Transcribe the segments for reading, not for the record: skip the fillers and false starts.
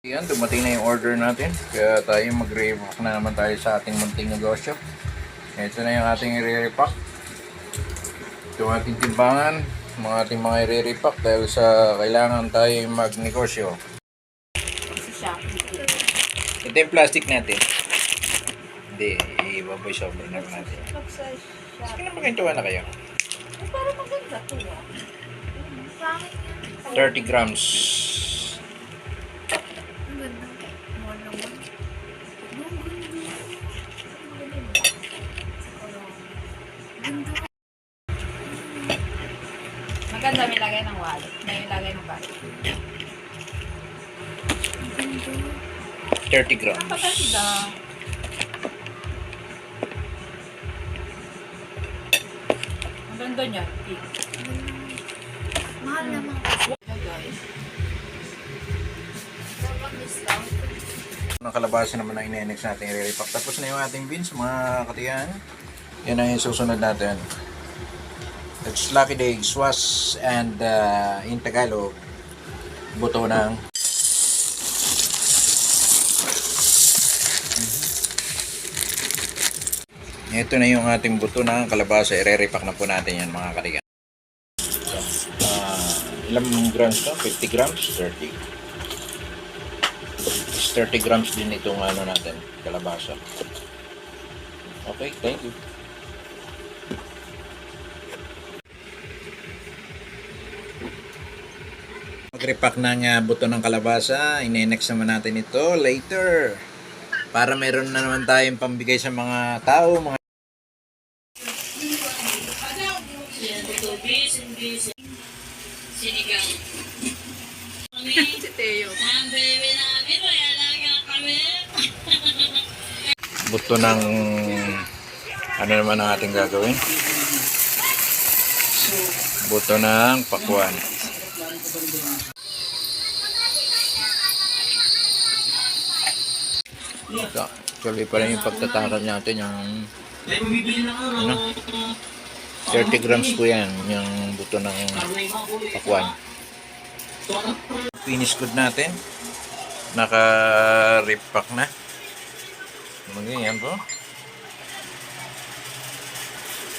Yan, dumating na yung order natin. Kaya tayo mag-repack na naman tayo sa ating munting negosyo. Ito na yung ating i-repack. Ito ang ating timbangan. Mga ating mga i-repack dahil sa kailangan tayo magnegosyo. Ito yung plastic natin. Hindi, i-voice over naman natin. Sige na magintuwa na kayo. Para maganda to. 30 grams. Maganda may lagay ng wallet. May lagay ng bag. 30 grams. Napaganda. Ang ganda niya. Mahal naman kasi. Guys. Ang kalabasa naman ang ine-next natin i-repack. Tapos na yung ating beans, mga katiyan. Yan ang yung susunod natin. It's Lucky Day, Swas, and in Tagalog, buto ng ito na yung ating buto ng kalabasa. I-repack na po natin yan, mga katiyan. Ilang grams to? 50 grams? 30. 30 grams din itong ano natin, kalabasa. Okay, thank you. Mag-repack ng buto ng kalabasa. Ine-next naman natin ito later. Para meron na naman tayong pambigay sa mga tao, mga Sinigang. Si Teo. Ang baby namin, wala lang kami. buto ng ano naman ang ating gagawin? Buto ng pakwan. Ito, actually pa rin yung pagtatakal natin yung ano, 30 grams po yan yung buto ng pakwan. Finish good natin, naka-repack na. Yan po,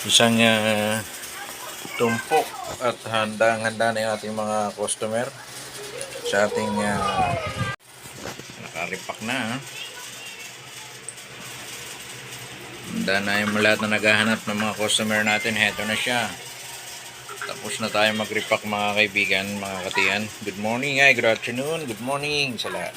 isang tumpok at handa na yung ating mga customer sa ating naka-repack na. Handa na yung lahat na naghahanap ng mga customer natin. Heto na siya. Tapos na tayo mag-repack, mga kaibigan, mga katiyan. Good morning, good afternoon, good morning sa lahat.